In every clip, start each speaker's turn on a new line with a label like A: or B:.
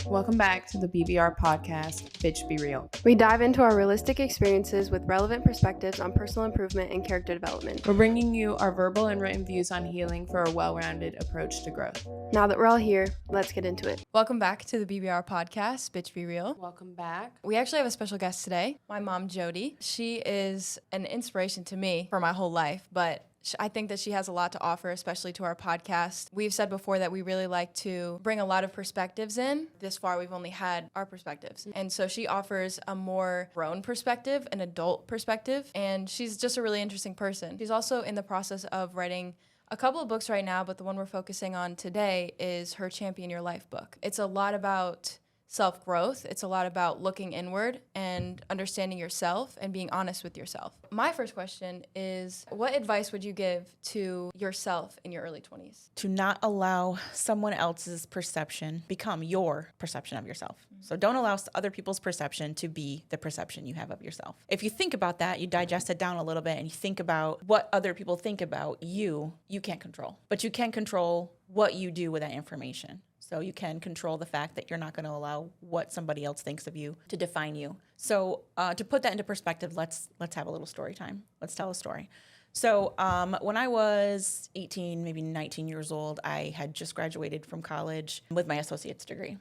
A: Welcome back to the BBR Podcast, Bitch Be Real.
B: We dive into our realistic experiences with relevant perspectives on personal improvement and character development.
A: We're bringing you our verbal and written views on healing for a well-rounded approach to growth.
B: Now that we're all here, let's get into it.
C: Welcome back to the BBR Podcast, Bitch Be Real.
A: Welcome back.
C: We actually have a special guest today, my mom, Jodie. She is an inspiration to me for my whole life, but I think that she has a lot to offer, especially to our podcast. We've said before that we really like to bring a lot of perspectives in. This far, we've only had our perspectives. And so she offers a more grown perspective, an adult perspective, and she's just a really interesting person. She's also in the process of writing a couple of books right now, but the one we're focusing on today is her Champion Your Life book. It's a lot about self-growth. It's a lot about looking inward and understanding yourself and being honest with yourself. My first question is, what advice would you give to yourself in your early 20s?
D: To not allow someone else's perception become your perception of yourself. So don't allow other people's perception to be the perception you have of yourself. If you think about that, you digest it down a little bit and you think about what other people think about you can't control. But you can control what you do with that information. So you can control the fact that you're not going to allow what somebody else thinks of you to define you. So to put that into perspective, let's have a little story time. Let's tell a story. So when I was 18, maybe 19 years old, I had just graduated from college with my associate's degree.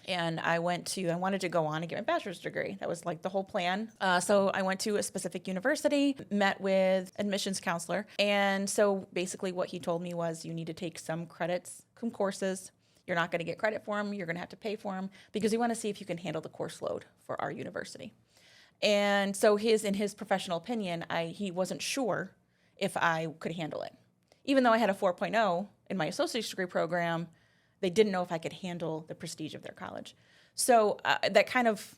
D: And I wanted to go on and get my bachelor's degree. That was like the whole plan. So I went to a specific university, met with admissions counselor. And so basically what he told me was you need to take some credits, some courses. You're not going to get credit for them. You're going to have to pay for them because we want to see if you can handle the course load for our university. And so in his professional opinion, he wasn't sure if I could handle it. Even though I had a 4.0 in my associate's degree program, they didn't know if I could handle the prestige of their college. So that kind of,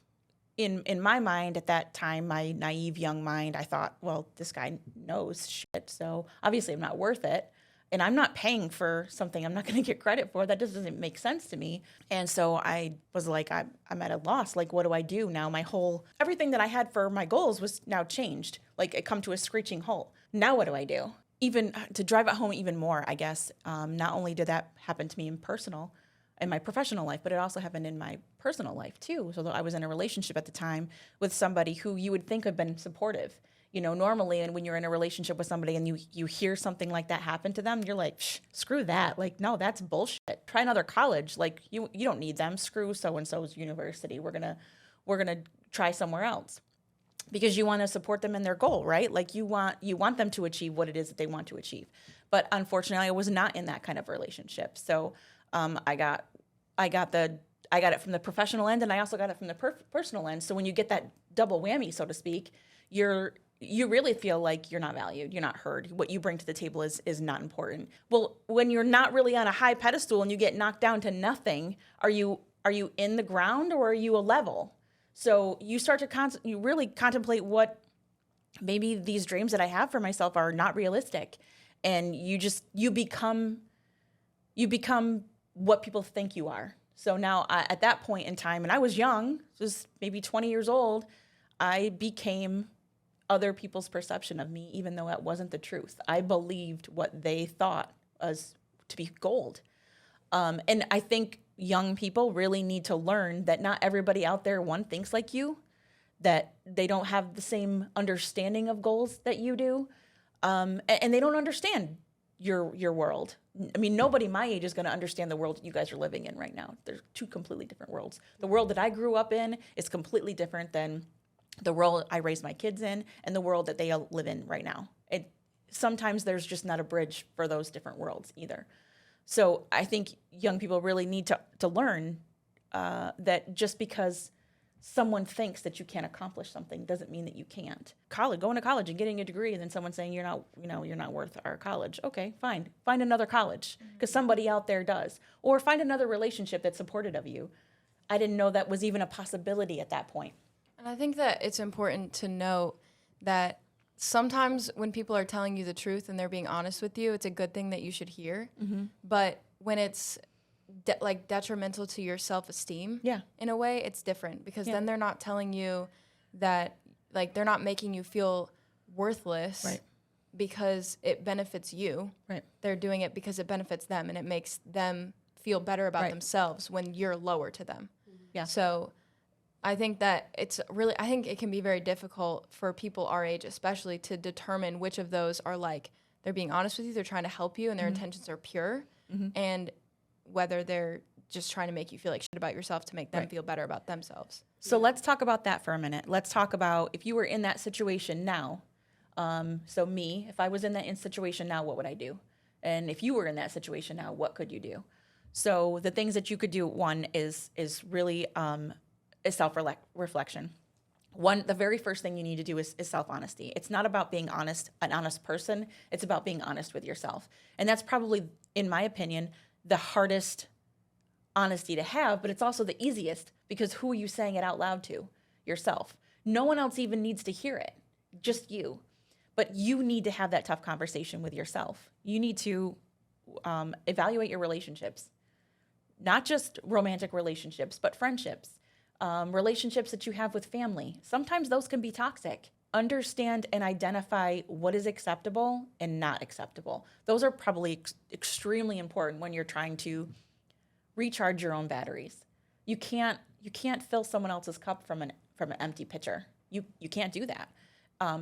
D: in my mind at that time, my naive young mind, I thought, well, this guy knows shit, so obviously I'm not worth it. And I'm not paying for something I'm not going to get credit for. That just doesn't make sense to me. And so I was like, I'm at a loss. Like, what do I do now? Everything that I had for my goals was now changed. Like, it come to a screeching halt. Now what do I do? Even to drive it home even more, I guess, not only did that happen to me in my professional life, but it also happened in my personal life too. So I was in a relationship at the time with somebody who you would think had been supportive. You know, normally, and when you're in a relationship with somebody and you hear something like that happen to them, you're like, screw that. Like, no, that's bullshit. Try another college. Like, you don't need them. Screw so-and-so's university. We're gonna try somewhere else. Because you want to support them in their goal, right? Like you want them to achieve what it is that they want to achieve. But unfortunately, I was not in that kind of relationship. So I got it from the professional end, and I also got it from the personal end. So when you get that double whammy, so to speak, you really feel like you're not valued, you're not heard. What you bring to the table is not important. Well, when you're not really on a high pedestal and you get knocked down to nothing, are you in the ground or are you a level? So you start to you really contemplate what maybe these dreams that I have for myself are not realistic, and you become what people think you are. So now at that point in time, and I was young, just maybe 20 years old, I became other people's perception of me, even though that wasn't the truth. I believed what they thought was to be gold. And I think young people really need to learn that not everybody out there, thinks like you, that they don't have the same understanding of goals that you do, and they don't understand your world. I mean, nobody my age is going to understand the world that you guys are living in right now. They're two completely different worlds. The world that I grew up in is completely different than the world I raised my kids in and the world that they live in right now. Sometimes there's just not a bridge for those different worlds either. So I think young people really need to learn that just because someone thinks that you can't accomplish something doesn't mean that you can't. Going to college and getting a degree, and then someone saying you're not worth our college. Okay, fine. Find another college because somebody out there does. Or find another relationship that's supportive of you. I didn't know that was even a possibility at that point.
C: And I think that it's important to note that sometimes when people are telling you the truth and they're being honest with you, it's a good thing that you should hear. Mm-hmm. But when it's detrimental to your self-esteem, in a way, it's different because then they're not telling you that, like, they're not making you feel worthless.
D: Right.
C: because it benefits you.
D: Right.
C: They're doing it because it benefits them, and it makes them feel better about themselves when you're lower to them.
D: Yeah.
C: So I think that I think it can be very difficult for people our age, especially, to determine which of those are like, they're being honest with you, they're trying to help you, and their intentions are pure, and whether they're just trying to make you feel like shit about yourself to make them feel better about themselves.
D: So let's talk about that for a minute. Let's talk about if you were in that situation now. So me, if I was in that situation now, what would I do? And if you were in that situation now, what could you do? So the things that you could do, one is really is self-reflection. The very first thing you need to do is self-honesty. It's not about being honest, an honest person. It's about being honest with yourself. And that's probably, in my opinion, the hardest honesty to have, but it's also the easiest, because who are you saying it out loud to? Yourself. No one else even needs to hear it, just you. But you need to have that tough conversation with yourself. You need to evaluate your relationships, not just romantic relationships, but friendships, relationships that you have with family. Sometimes those can be toxic. Understand and identify what is acceptable and not acceptable. Those are probably extremely important when you're trying to recharge your own batteries. You can't fill someone else's cup from an empty pitcher. You can't do that.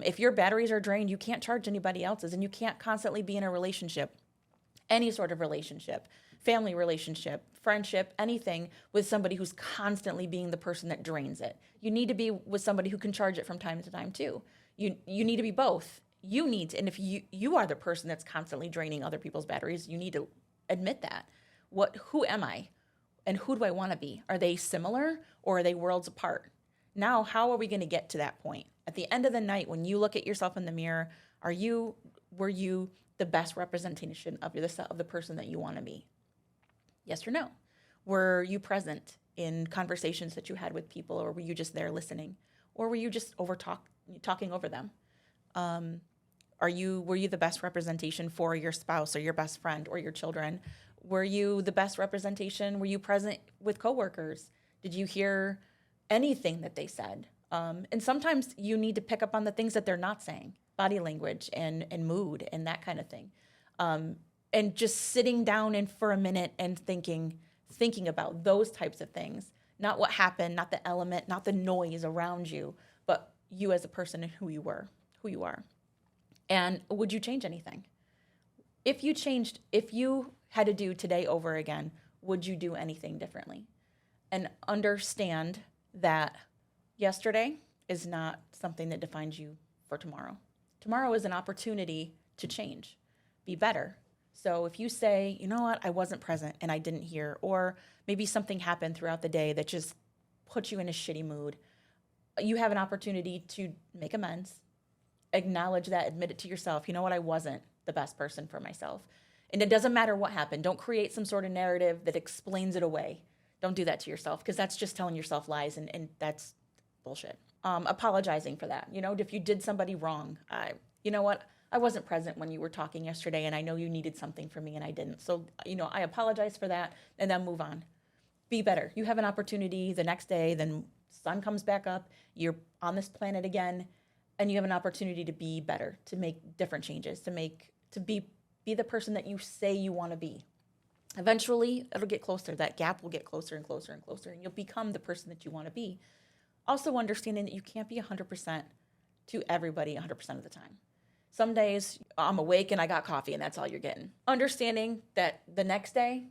D: If your batteries are drained, you can't charge anybody else's, and you can't constantly be in a relationship, any sort of relationship, family relationship, friendship, anything, with somebody who's constantly being the person that drains it. You need to be with somebody who can charge it from time to time too. You need to be both. And if you are the person that's constantly draining other people's batteries, you need to admit that. Who am I? And who do I want to be? Are they similar, or are they worlds apart? Now, how are we going to get to that point? At the end of the night, when you look at yourself in the mirror, were you the best representation of the person that you want to be? Yes or no? Were you present in conversations that you had with people, or were you just there listening? Or were you just talking over them? Were you the best representation for your spouse or your best friend or your children? Were you the best representation? Were you present with coworkers? Did you hear anything that they said? And sometimes you need to pick up on the things that they're not saying, body language and mood and that kind of thing. And just sitting down and for a minute and thinking about those types of things, not what happened, not the element, not the noise around you, but you as a person and who you are. And would you change anything? If you had to do today over again, would you do anything differently? And understand that yesterday is not something that defines you for tomorrow. Tomorrow is an opportunity to change, be better. So if you say, you know what, I wasn't present and I didn't hear, or maybe something happened throughout the day that just put you in a shitty mood, you have an opportunity to make amends, acknowledge that, admit it to yourself. You know what, I wasn't the best person for myself. And it doesn't matter what happened. Don't create some sort of narrative that explains it away. Don't do that to yourself, because that's just telling yourself lies, and that's bullshit. Apologizing for that. You know, if you did somebody wrong, you know what, I wasn't present when you were talking yesterday, and I know you needed something from me and I didn't. So, I apologize for that, and then move on. Be better. You have an opportunity the next day, then sun comes back up, you're on this planet again, and you have an opportunity to be better, to make different changes, to be the person that you say you want to be. Eventually, it'll get closer. That gap will get closer and closer and closer, and you'll become the person that you want to be. Also understanding that you can't be 100% to everybody 100% of the time. Some days I'm awake and I got coffee and that's all you're getting. Understanding that the next day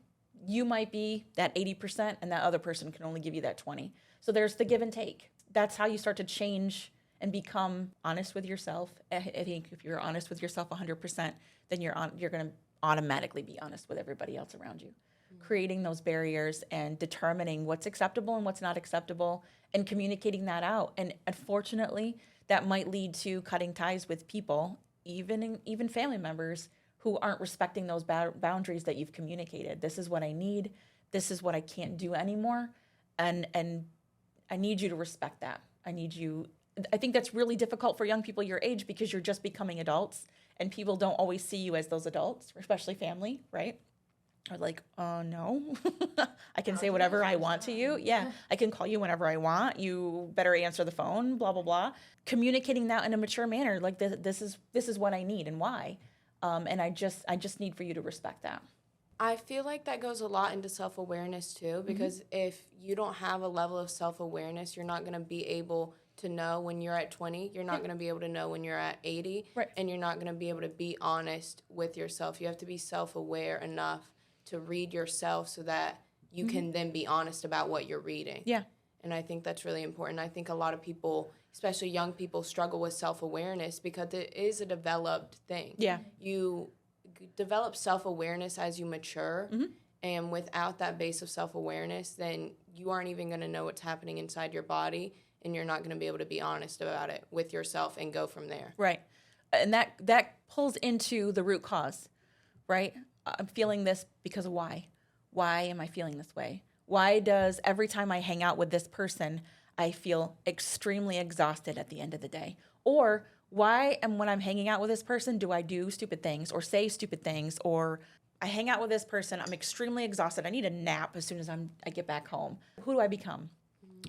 D: you might be that 80% and that other person can only give you that 20. So there's the give and take. That's how you start to change and become honest with yourself. I think if you're honest with yourself 100%, then you're going to automatically be honest with everybody else around you. Creating those barriers and determining what's acceptable and what's not acceptable and communicating that out. And unfortunately, that might lead to cutting ties with people, even family members, who aren't respecting those boundaries that you've communicated. This is what I need. This is what I can't do anymore. And I need you to respect that. I think that's really difficult for young people your age, because you're just becoming adults and people don't always see you as those adults, especially family, right? are like, no, I can say whatever I want to you. Yeah, I can call you whenever I want. You better answer the phone, blah, blah, blah. Communicating that in a mature manner, like this is what I need and why. And I just need for you to respect that.
A: I feel like that goes a lot into self-awareness too, because if you don't have a level of self-awareness, you're not going to be able to know when you're at 20, you're not going to be able to know when you're at 80,
D: Right.
A: and you're not going to be able to be honest with yourself. You have to be self-aware enough to read yourself so that you can then be honest about what you're reading.
D: Yeah.
A: And I think that's really important. I think a lot of people, especially young people, struggle with self-awareness because it is a developed thing.
D: Yeah.
A: You develop self-awareness as you mature, and without that base of self-awareness, then you aren't even going to know what's happening inside your body, and you're not going to be able to be honest about it with yourself and go from there.
D: Right. And that pulls into the root cause, right? I'm feeling this because of why. Why am I feeling this way? Why does every time I hang out with this person, I feel extremely exhausted at the end of the day? Or why, and when I'm hanging out with this person, do I do stupid things or say stupid things? Or I hang out with this person, I'm extremely exhausted. I need a nap as soon as I get back home. Who do I become?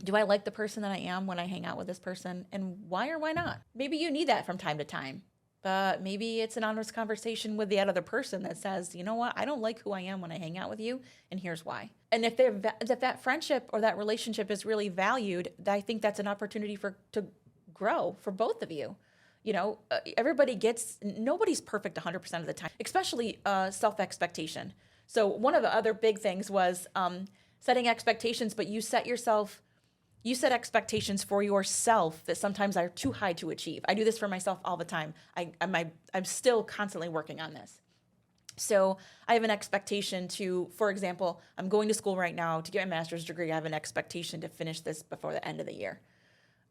D: Do I like the person that I am when I hang out with this person? And why or why not? Maybe you need that from time to time. But maybe it's an honest conversation with the other person that says, you know what, I don't like who I am when I hang out with you, and here's why. And if that friendship or that relationship is really valued, I think that's an opportunity to grow for both of you. You know, nobody's perfect 100% of the time, especially self-expectation. So one of the other big things was setting expectations, but you set expectations for yourself that sometimes are too high to achieve. I do this for myself all the time. I'm still constantly working on this. So I have an expectation for example, I'm going to school right now to get my master's degree. I have an expectation to finish this before the end of the year.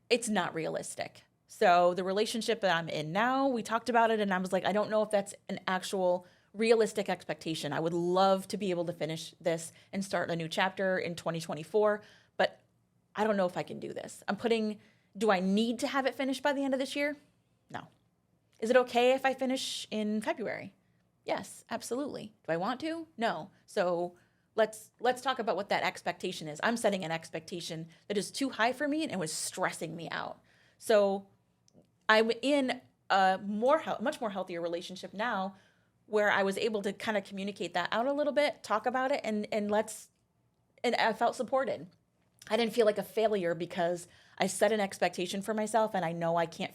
D: It's not realistic. So the relationship that I'm in now, we talked about it, and I was like, I don't know if that's an actual realistic expectation. I would love to be able to finish this and start a new chapter in 2024, but I don't know if I can do this. Do I need to have it finished by the end of this year? No. Is it okay if I finish in February? Yes, absolutely. Do I want to? No. So let's talk about what that expectation is. I'm setting an expectation that is too high for me and it was stressing me out. So I'm in a much more healthier relationship now where I was able to kind of communicate that out a little bit, talk about it, and I felt supported. I didn't feel like a failure because I set an expectation for myself and I know I can't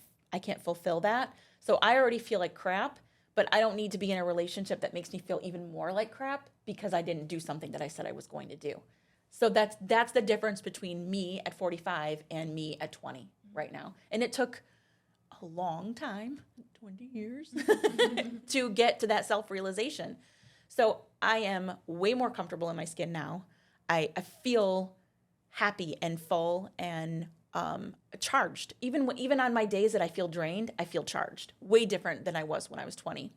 D: fulfill that. So I already feel like crap, but I don't need to be in a relationship that makes me feel even more like crap because I didn't do something that I said I was going to do. So that's the difference between me at 45 and me at 20 right now. And it took a long time, 20 years, to get to that self-realization. So I am way more comfortable in my skin now. I feel happy and full and charged. Even on my days that I feel drained, I feel charged. Way different than I was when I was 20.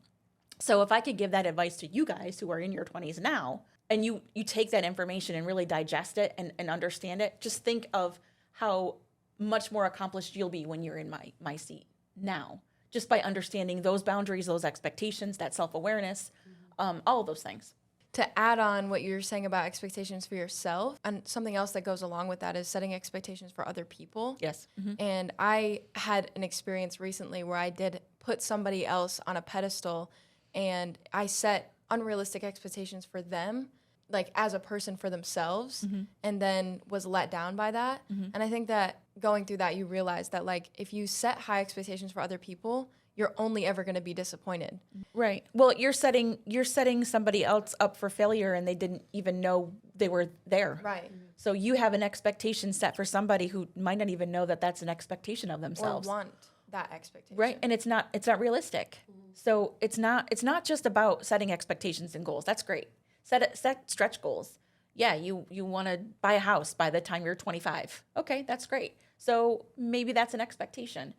D: So if I could give that advice to you guys who are in your 20s now, and you take that information and really digest it and understand it, just think of how much more accomplished you'll be when you're in my seat now, just by understanding those boundaries, those expectations, that self-awareness, all of those things.
C: To add on what you're saying about expectations for yourself, and something else that goes along with that is setting expectations for other people.
D: Yes. Mm-hmm.
C: And I had an experience recently where I did put somebody else on a pedestal, and I set unrealistic expectations for them, like as a person for themselves, and then was let down by that. And I think that going through that, you realize that like if you set high expectations for other people, you're only ever going to be disappointed.
D: Right. Well, you're setting somebody else up for failure and they didn't even know they were there.
C: Right.
D: So you have an expectation set for somebody who might not even know that that's an expectation of
C: Or
D: themselves.
C: want that expectation.
D: Right. And it's not realistic. So it's not just about setting expectations and goals. That's great. Set stretch goals. Yeah, you want to buy a house by the time you're 25. Okay, that's great. So maybe that's an expectation.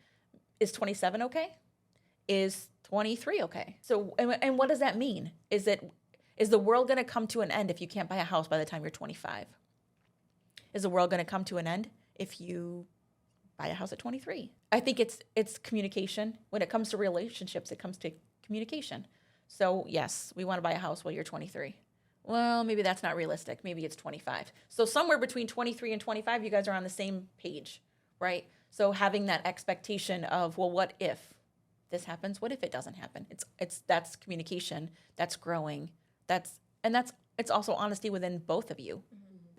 D: Is 27 okay? Is 23 okay? So, and what does that mean? Is the world going to come to an end if you can't buy a house by the time you're 25? Is the world going to come to an end if you buy a house at 23? I think it's communication. When it comes to relationships, it comes to communication. So yes, we want to buy a house while you're 23. well, maybe that's not realistic. Maybe it's 25. So somewhere between 23 and 25, you guys are on the same page, right? So having that expectation of, well, what if this happens? What if it doesn't happen? That's communication. That's growing. It's also honesty within both of you.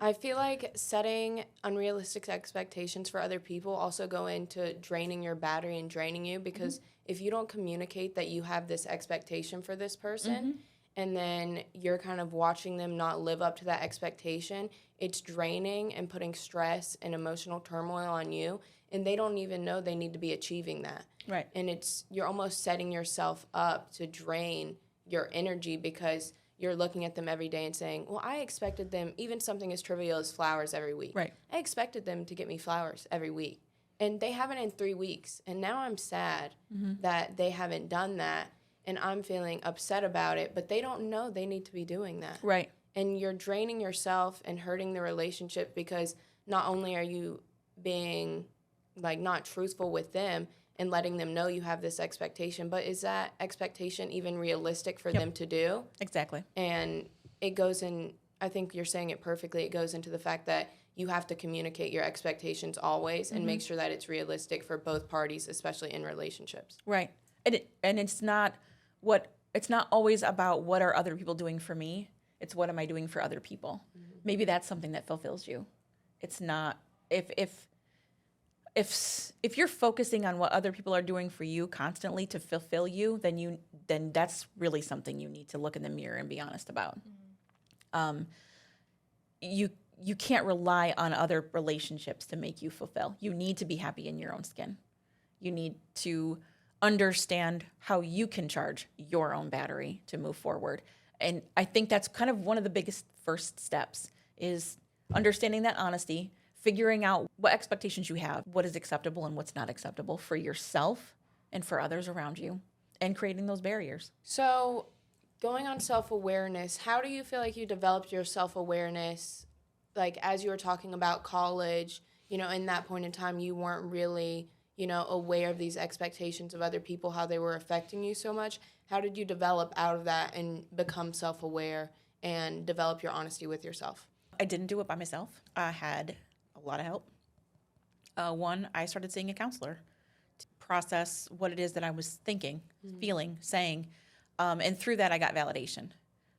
A: I feel like setting unrealistic expectations for other people also go into draining your battery and draining you, because if you don't communicate that you have this expectation for this person and then you're kind of watching them not live up to that expectation, it's draining and putting stress and emotional turmoil on you, and they don't even know they need to be achieving that.
D: Right.
A: And you're almost setting yourself up to drain your energy, because you're looking at them every day and saying, well, I expected them, even something as trivial as flowers every week.
D: Right.
A: I expected them to get me flowers every week. And they haven't in 3 weeks. And now I'm sad that they haven't done that. And I'm feeling upset about it. But they don't know they need to be doing that.
D: Right.
A: And you're draining yourself and hurting the relationship, because not only are you being like not truthful with them and letting them know you have this expectation, but is that expectation even realistic for them to do?
D: Exactly.
A: And it goes in, I think you're saying it perfectly, it goes into the fact that you have to communicate your expectations always and make sure that it's realistic for both parties, especially in relationships.
D: Right. And it's not always about what are other people doing for me. It's what am I doing for other people. Maybe that's something that fulfills you. It's not, if you're focusing on what other people are doing for you constantly to fulfill you, then that's really something you need to look in the mirror and be honest about. You can't rely on other relationships to make you fulfill. You need to be happy in your own skin. You need to understand how you can charge your own battery to move forward. And I think that's kind of one of the biggest first steps, is understanding that honesty, figuring out what expectations you have, what is acceptable and what's not acceptable for yourself and for others around you, and creating those barriers.
A: So going on self-awareness, how do you feel like you developed your self-awareness, like as you were talking about college, in that point in time you weren't really, aware of these expectations of other people, how they were affecting you so much. How did you develop out of that and become self-aware and develop your honesty with yourself?
D: I didn't do it by myself. I had a lot of help. One, I started seeing a counselor to process what it is that I was thinking, feeling, saying, and through that I got validation.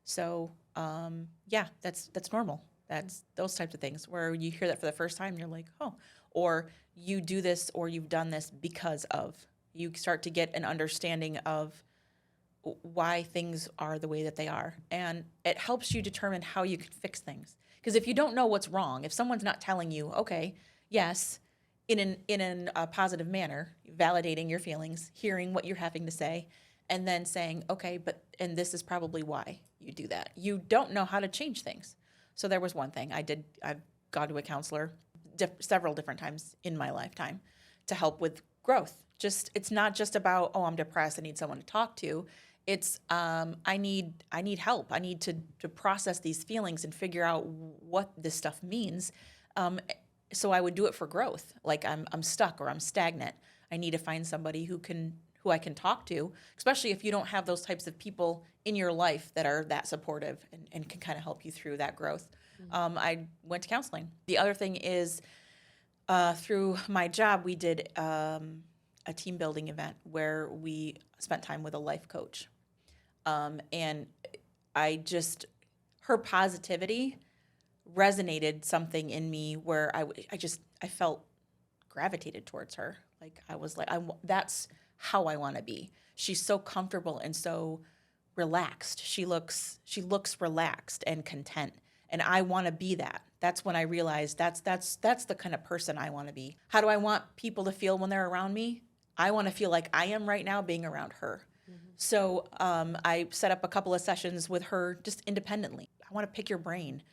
D: So that's normal. That's those types of things where you hear that for the first time, you're like, oh, or you do this or you've done this because of. You start to get an understanding of why things are the way that they are, and it helps you determine how you can fix things. Because if you don't know what's wrong, if someone's not telling you, okay, yes, in a positive manner, validating your feelings, hearing what you're having to say, and then saying, okay, and this is probably why you do that. You don't know how to change things. So there was one thing I've gone to a counselor several different times in my lifetime to help with growth. It's not just about, oh, I'm depressed, I need someone to talk to. It's I need help. I need to process these feelings and figure out what this stuff means. So I would do it for growth. Like I'm stuck or I'm stagnant. I need to find somebody who I can talk to, especially if you don't have those types of people in your life that are that supportive and can kind of help you through that growth. I went to counseling. The other thing is through my job, we did a team building event where we spent time with a life coach. And her positivity resonated something in me where I felt gravitated towards her. Like I was like, that's how I want to be. She's so comfortable and so relaxed. She looks relaxed and content. And I want to be that. That's when I realized that's the kind of person I want to be. How do I want people to feel when they're around me? I want to feel like I am right now being around her. So I set up a couple of sessions with her just independently. I want to pick your brain.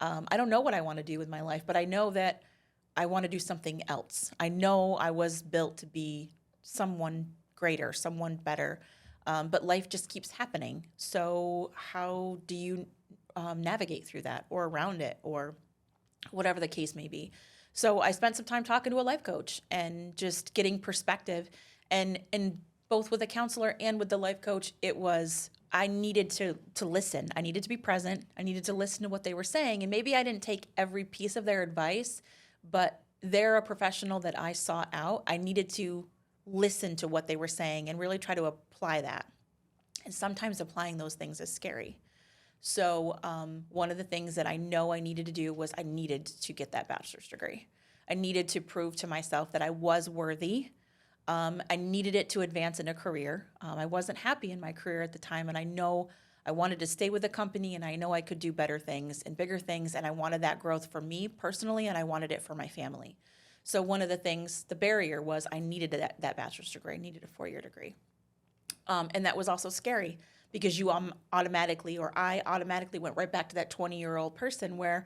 D: I don't know what I want to do with my life, but I know that I want to do something else. I know I was built to be someone greater, someone better, but life just keeps happening. So how do you navigate through that or around it or whatever the case may be? So I spent some time talking to a life coach and just getting perspective and both with a counselor and with the life coach, it was I needed to listen. I needed to be present. I needed to listen to what they were saying. And maybe I didn't take every piece of their advice, but they're a professional that I sought out. I needed to listen to what they were saying and really try to apply that. And sometimes applying those things is scary. So one of the things that I know I needed to do was I needed to get that bachelor's degree. I needed to prove to myself that I was worthy. I needed it to advance in a career. I wasn't happy in my career at the time, and I know I wanted to stay with the company, and I know I could do better things and bigger things, and I wanted that growth for me personally, and I wanted it for my family. So one of the things, the barrier was I needed that bachelor's degree. I needed a 4-year degree. And that was also scary because I automatically went right back to that 20-year-old person where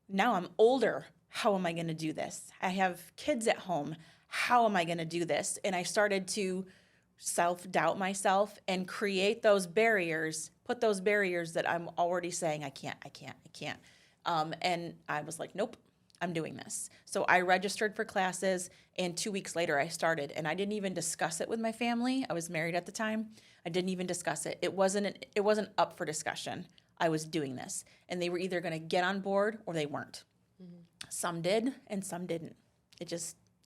D: now I'm older. How am I going to do this? I have kids at home. How am I going to do this? And I started to self-doubt myself and create those barriers, put those barriers that I'm already saying, I can't. And I was like, nope, I'm doing this. So I registered for classes, and 2 weeks later I started, and I didn't even discuss it with my family. I was married at the time. I didn't even discuss it. It wasn't up for discussion. I was doing this, and they were either going to get on board or they weren't. Mm-hmm. Some did and some didn't.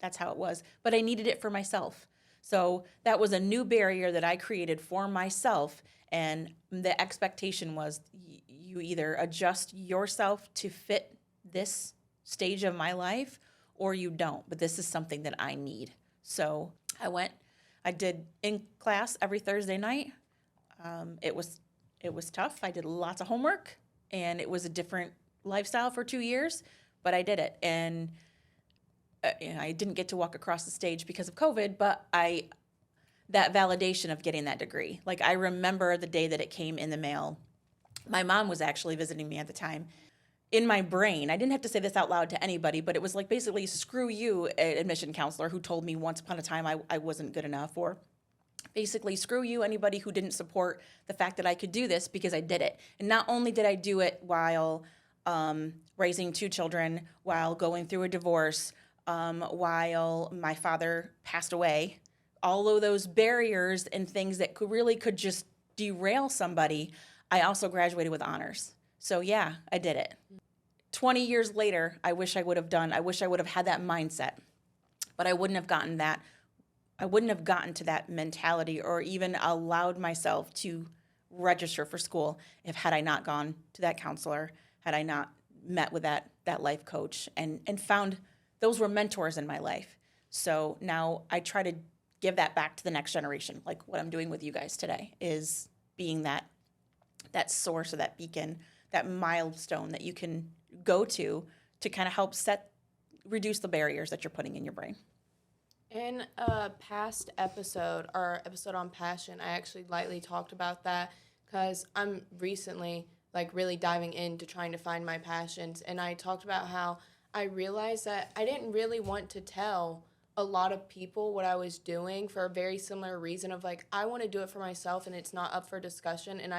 D: That's how it was. But I needed it for myself. So that was a new barrier that I created for myself. And the expectation was you either adjust yourself to fit this stage of my life or you don't. But this is something that I need. So I did in class every Thursday night. It was tough. I did lots of homework, and it was a different lifestyle for 2 years, but I did it. And I didn't get to walk across the stage because of COVID, but that validation of getting that degree. Like, I remember the day that it came in the mail. My mom was actually visiting me at the time. In my brain, I didn't have to say this out loud to anybody, but it was like, basically, screw you, admission counselor who told me once upon a time I wasn't good enough, or basically, screw you, anybody who didn't support the fact that I could do this, because I did it. And not only did I do it while raising 2 children, while going through a divorce, while my father passed away, all of those barriers and things that could just derail somebody, I also graduated with honors. So yeah, I did it. 20 years later, I wish I would have had that mindset, but I wouldn't have gotten that. I wouldn't have gotten to that mentality or even allowed myself to register for school had I not gone to that counselor, had I not met with that life coach and found those were mentors in my life. So now I try to give that back to the next generation. Like what I'm doing with you guys today is being that source or that beacon, that milestone that you can go to kind of help reduce the barriers that you're putting in your brain.
A: In a past episode, our episode on passion, I actually lightly talked about that because I'm recently really diving into trying to find my passions. And I talked about how I realized that I didn't really want to tell a lot of people what I was doing for a very similar reason of I want to do it for myself and it's not up for discussion. And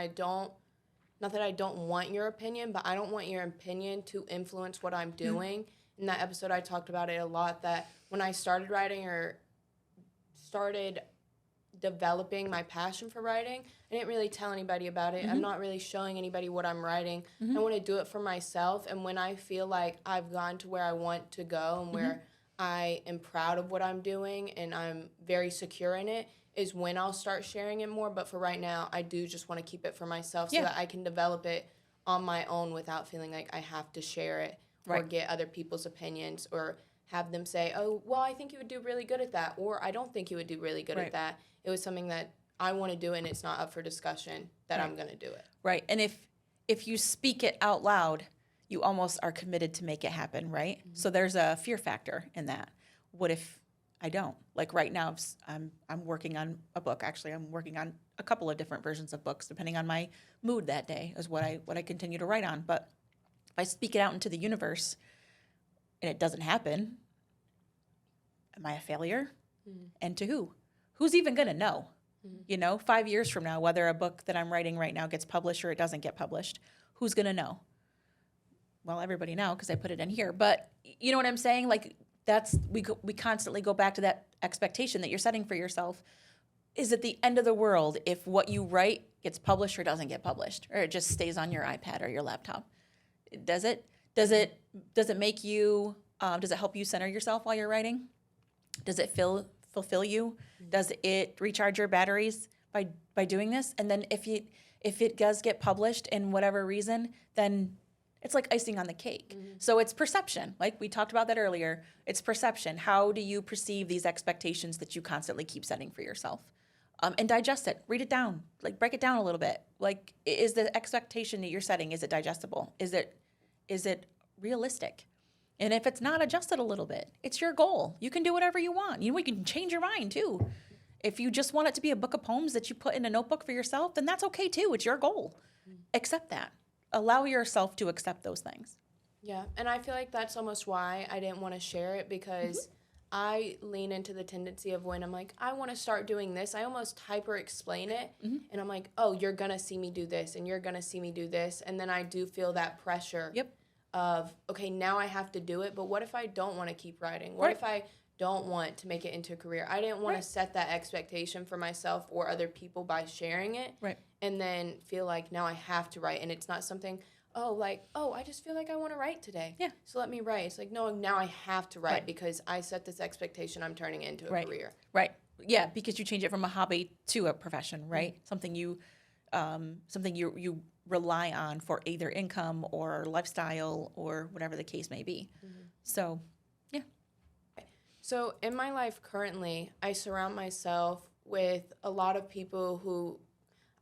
A: not that I don't want your opinion, but I don't want your opinion to influence what I'm doing. Mm-hmm. In that episode, I talked about it a lot, that when I started writing or started developing my passion for writing, I didn't really tell anybody about it. Mm-hmm. I'm not really showing anybody what I'm writing. Mm-hmm. I want to do it for myself. And when I feel like I've gone to where I want to go and where I am proud of what I'm doing and I'm very secure in it, is when I'll start sharing it more. But for right now, I do just want to keep it for myself so that I can develop it on my own without feeling like I have to share it or get other people's opinions or have them say, oh, well, I think you would do really good at that, or I don't think you would do really good at that. It was something that I want to do, and it's not up for discussion that I'm going to do it. Right.
D: And if you speak it out loud, you almost are committed to make it happen, right? Mm-hmm. So there's a fear factor in that. What if I don't? Like right now, I'm working on a book. Actually, I'm working on a couple of different versions of books, depending on my mood that day, is what I continue to write on. But if I speak it out into the universe and it doesn't happen, am I a failure? Mm-hmm. And to who? Who's even going to know? Mm-hmm. 5 years from now, whether a book that I'm writing right now gets published or it doesn't get published, who's going to know? Well, everybody now because I put it in here. But you know what I'm saying? We constantly go back to that expectation that you're setting for yourself. is it the end of the world if what you write gets published or doesn't get published, or it just stays on your iPad or your laptop? Does it make you, does it help you center yourself while you're writing? Does it fulfill you? Does it recharge your batteries by doing this? And then if it does get published in whatever reason, then it's like icing on the cake. So it's perception. Like we talked about that earlier. It's perception. How do you perceive these expectations that you constantly keep setting for yourself? And digest it. Read it down. Like break it down a little bit. Like, is the expectation that you're setting, is it digestible? Is it realistic? And if it's not, adjust it a little bit. It's your goal. You can do whatever you want. You can change your mind too. If you just want it to be a book of poems that you put in a notebook for yourself, then that's okay too. It's your goal. Accept that. Allow yourself to accept those things.
A: Yeah, and I feel like that's almost why I didn't want to share it, because I lean into the tendency of when I'm like, I want to start doing this, I almost hyper explain it, and I'm like, oh, you're going to see me do this, and you're going to see me do this, and then I do feel that pressure of, okay, now I have to do it, but what if I don't want to keep writing? What if I don't want to make it into a career? I didn't want to set that expectation for myself or other people by sharing it, and then feel like now I have to write, and it's not something, I just feel like I want to write today. Yeah. So let me write. It's like, no, now I have to write because I set this expectation I'm turning into a career.
D: Right. Yeah, because you change it from a hobby to a profession, right? Something you rely on for either income or lifestyle or whatever the case may be. So, yeah.
A: So in my life currently, I surround myself with a lot of people who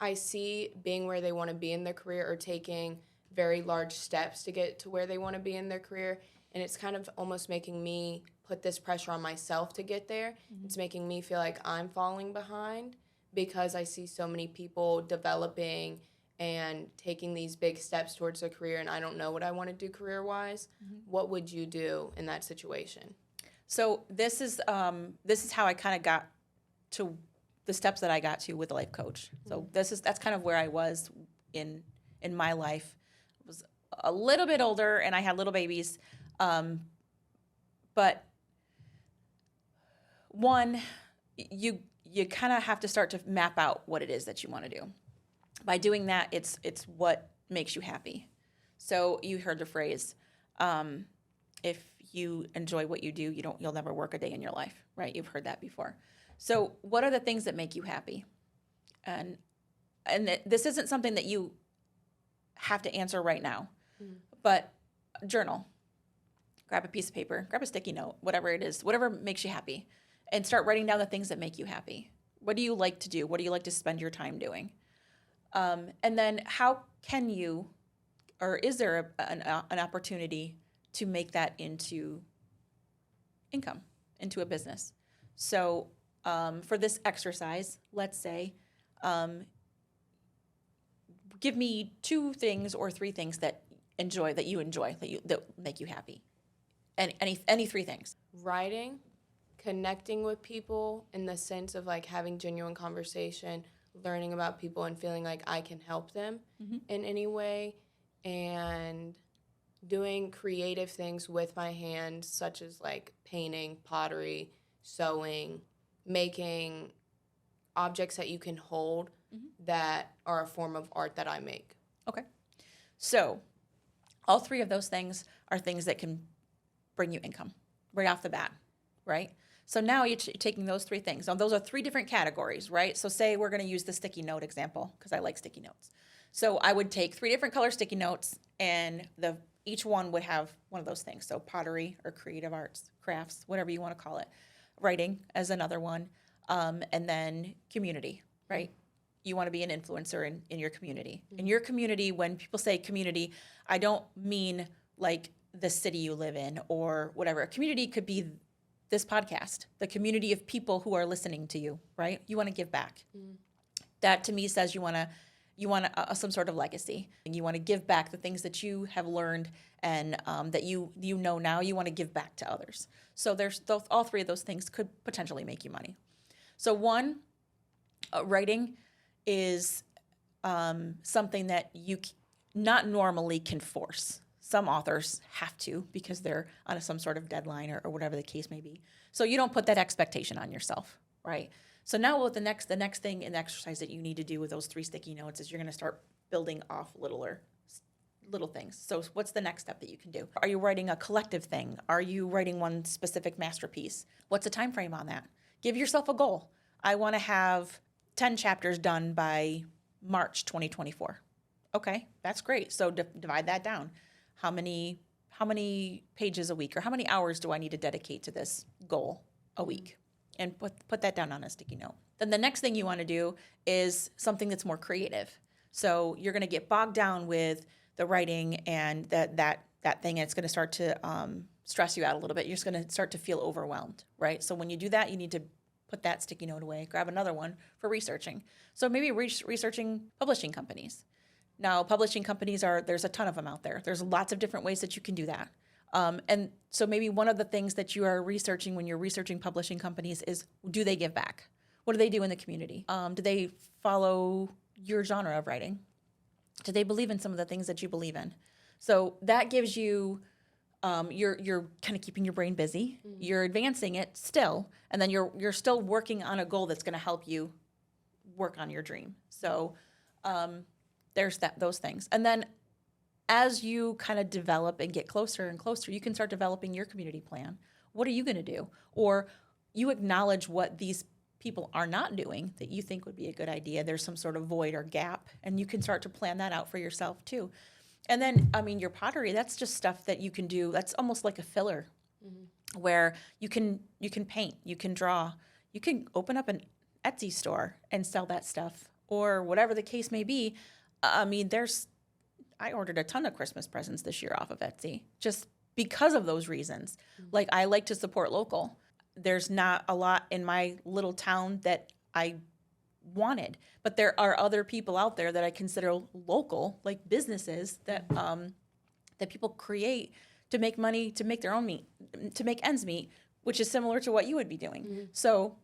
A: I see being where they want to be in their career or taking very large steps to get to where they want to be in their career. And it's kind of almost making me put this pressure on myself to get there. It's making me feel like I'm falling behind because I see so many people developing and taking these big steps towards a career, and I don't know what I want to do career-wise. What would you do in that situation?
D: So this is how I kind of got to the steps that I got to with a life coach. So that's kind of where I was in my life. I was a little bit older and I had little babies, but one, you kind of have to start to map out what it is that you want to do. By doing that, it's what makes you happy. So you heard the phrase, if you enjoy what you do, you'll never work a day in your life, right? You've heard that before. So what are the things that make you happy? And this isn't something that you have to answer right now, but journal. Grab a piece of paper, grab a sticky note, whatever it is, whatever makes you happy, and start writing down the things that make you happy. What do you like to do? What do you like to spend your time doing? And then how can you, or is there an opportunity to make that into income, into a business? So for this exercise, let's say, give me 2 things or 3 things that you enjoy that make you happy. Any 3 things.
A: Writing, connecting with people in the sense of like having genuine conversation, learning about people and feeling like I can help them in any way, and doing creative things with my hands, such as like painting, pottery, sewing, making objects that you can hold that are a form of art that I make.
D: Okay. So all 3 of those things are things that can bring you income right off the bat, right? So now you're taking those 3 things. Now those are 3 different categories, right? So say we're going to use the sticky note example because I like sticky notes. So I would take 3 different color sticky notes, and each one would have one of those things. So pottery or creative arts, crafts, whatever you want to call it. Writing as another one, and then community, right? You want to be an influencer in your community. In your community, when people say community, I don't mean like the city you live in or whatever. A community could be this podcast, the community of people who are listening to you, right? You want to give back. That to me says you want some sort of legacy. And you want to give back the things that you have learned and that you know now. You want to give back to others. So all 3 of those things could potentially make you money. So one, writing is something that you not normally can force. Some authors have to because they're on some sort of deadline or whatever the case may be. So you don't put that expectation on yourself, right? So now what the next thing in the exercise that you need to do with those 3 sticky notes is you're going to start building off little things. So what's the next step that you can do? Are you writing a collective thing? Are you writing one specific masterpiece? What's the time frame on that? Give yourself a goal. I want to have 10 chapters done by March 2024. Okay, that's great. So divide that down. How many pages a week, or how many hours do I need to dedicate to this goal a week? And put that down on a sticky note. Then the next thing you want to do is something that's more creative. So you're going to get bogged down with the writing and that thing, and it's going to start to stress you out a little bit. You're just going to start to feel overwhelmed, right? So when you do that, you need to put that sticky note away, grab another one for researching. So maybe researching publishing companies. Now, publishing companies there's a ton of them out there. There's lots of different ways that you can do that. And so maybe one of the things that you are researching when you're researching publishing companies is, do they give back? What do they do in the community? Do they follow your genre of writing? Do they believe in some of the things that you believe in? So that gives you, you're kind of keeping your brain busy. Mm-hmm. You're advancing it still, and then you're still working on a goal that's going to help you work on your dream. So there's those things. And then as you kind of develop and get closer and closer, you can start developing your community plan. What are you going to do? Or you acknowledge what these people are not doing that you think would be a good idea. There's some sort of void or gap, and you can start to plan that out for yourself too. And then, I mean, your pottery, that's just stuff that you can do. That's almost like a filler, where you can paint, you can draw, you can open up an Etsy store and sell that stuff, or whatever the case may be. I mean, I ordered a ton of Christmas presents this year off of Etsy just because of those reasons. Like, I like to support local. There's not a lot in my little town that I wanted, but there are other people out there that I consider local, like businesses that that people create to make money, to make their own to make ends meet, which is similar to what you would be doing. Mm-hmm. So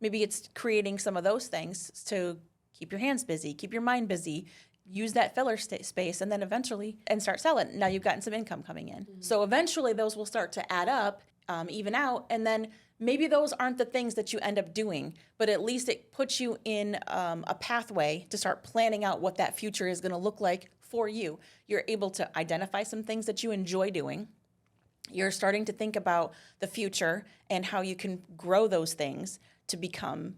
D: maybe it's creating some of those things to keep your hands busy, keep your mind busy, use that filler space, and then eventually start selling. Now you've gotten some income coming in. Mm-hmm. So eventually those will start to add up, even out, and then maybe those aren't the things that you end up doing, but at least it puts you in a pathway to start planning out what that future is going to look like for you. You're able to identify some things that you enjoy doing. You're starting to think about the future and how you can grow those things to become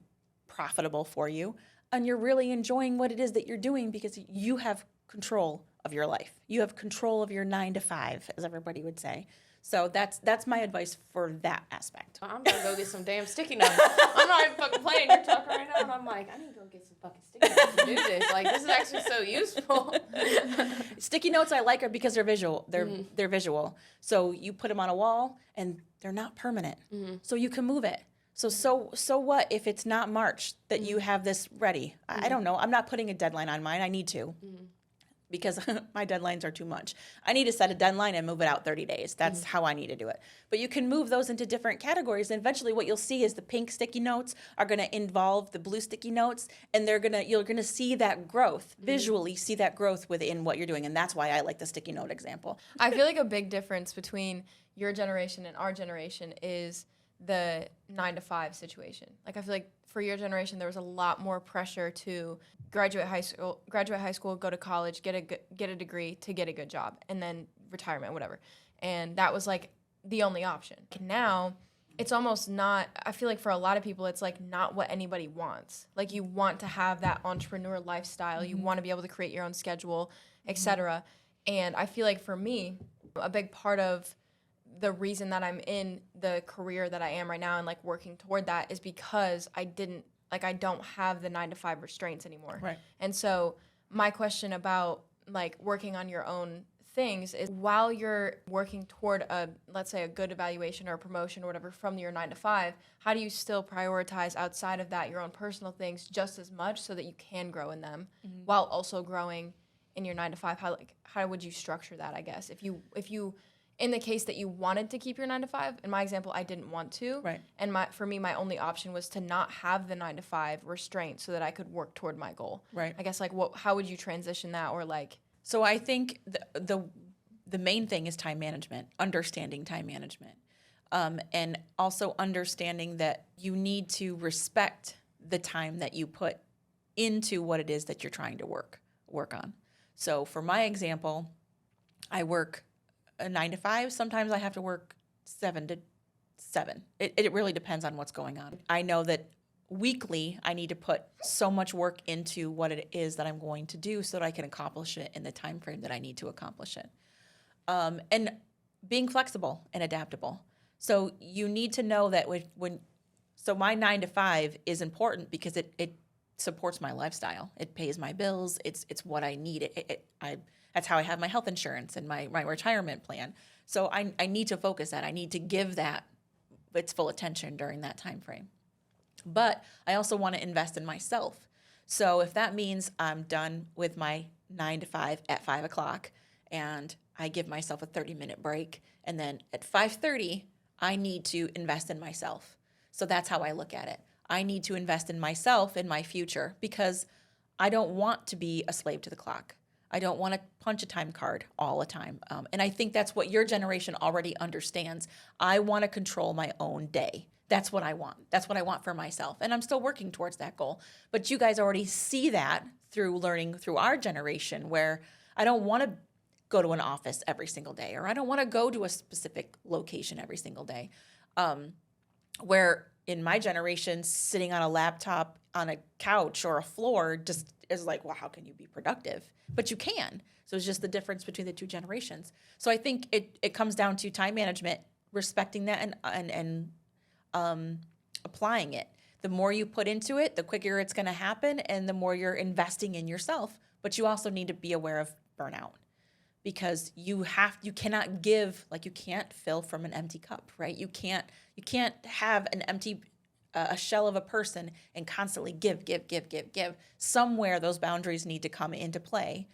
D: profitable for you. And you're really enjoying what it is that you're doing because you have control of your life. You have control of your 9 to 5, as everybody would say. So that's my advice for that aspect.
A: I'm gonna go get some damn sticky notes. I'm not even fucking playing. You're talking right now, and I'm like, I need to go get some fucking sticky notes to do this. Like, this is actually so useful.
D: Sticky notes I like are because they're visual. They're visual. So you put them on a wall, and they're not permanent. Mm-hmm. So you can move it. So what if it's not March that you have this ready? Mm-hmm. I don't know. I'm not putting a deadline on mine. I need to. Mm-hmm. Because my deadlines are too much. I need to set a deadline and move it out 30 days. That's how I need to do it. But you can move those into different categories, and eventually what you'll see is the pink sticky notes are going to involve the blue sticky notes, and you're going to see that growth, visually see that growth within what you're doing, and that's why I like the sticky note example.
C: I feel like a big difference between your generation and our generation is the 9 to 5 situation. Like, I feel like for your generation, there was a lot more pressure to graduate high school, go to college, get a degree to get a good job, and then retirement, whatever. And that was like the only option. Now, it's almost not, I feel like for a lot of people, it's like not what anybody wants. Like, you want to have that entrepreneur lifestyle, you want to be able to create your own schedule, etc. And I feel like for me, a big part of the reason that I'm in the career that I am right now and like working toward that is because I don't have the 9 to 5 restraints anymore. Right. And so my question about like working on your own things is, while you're working toward let's say a good evaluation or a promotion or whatever from your 9 to 5, how do you still prioritize outside of that your own personal things just as much so that you can grow in them while also growing in your 9 to 5? How would you structure that, I guess? If you in the case that you wanted to keep your 9 to 5, in my example, I didn't want to. Right. And for me, my only option was to not have the 9 to 5 restraint so that I could work toward my goal. Right. I guess, like, how would you transition that, or like?
D: So I think the main thing is time management, understanding time management, and also understanding that you need to respect the time that you put into what it is that you're trying to work on. So for my example, I work a 9 to 5. Sometimes I have to work 7 to 7. It really depends on what's going on. I know that weekly I need to put so much work into what it is that I'm going to do so that I can accomplish it in the time frame that I need to accomplish it. And being flexible and adaptable. So you need to know that so my 9 to 5 is important because it supports my lifestyle. It pays my bills. It's what I need. That's how I have my health insurance and my retirement plan. So I need to focus that. I need to give that its full attention during that time frame. But I also want to invest in myself. So if that means I'm done with my 9 to 5 at 5 o'clock and I give myself a 30-minute break, and then at 5:30, I need to invest in myself. So that's how I look at it. I need to invest in myself, in my future, because I don't want to be a slave to the clock. I don't want to punch a time card all the time. And I think that's what your generation already understands. I want to control my own day. That's what I want. That's what I want for myself. And I'm still working towards that goal. But you guys already see that through learning through our generation, where I don't want to go to an office every single day, or I don't want to go to a specific location every single day. Where in my generation, sitting on a laptop on a couch or a floor just is like, well, how can you be productive? But you can. So it's just the difference between the two generations. So I think it comes down to time management, respecting that and applying it. The more you put into it, the quicker it's going to happen, and the more you're investing in yourself. But you also need to be aware of burnout, because you cannot give, like, you can't fill from an empty cup, right? You can't have an empty a shell of a person and constantly give. Somewhere those boundaries need to come into play,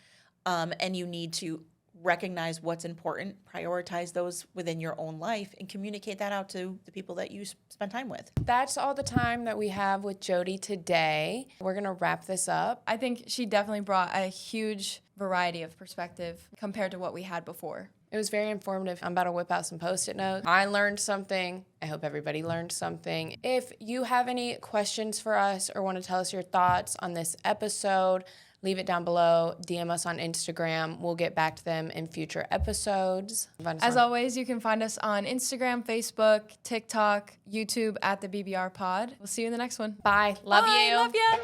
D: and you need to recognize what's important, prioritize those within your own life, and communicate that out to the people that you spend time with.
A: That's all the time that we have with Jodie today. We're going to wrap this up.
C: I think she definitely brought a huge variety of perspective compared to what we had before.
A: It was very informative. I'm about to whip out some Post-it notes. I learned something. I hope everybody learned something. If you have any questions for us or want to tell us your thoughts on this episode, leave it down below. DM us on Instagram. We'll get back to them in future episodes.
C: As always, you can find us on Instagram, Facebook, TikTok, YouTube at the BBR Pod. We'll see you in the next one.
A: Bye. Love
C: Bye.
A: you.
C: Love ya.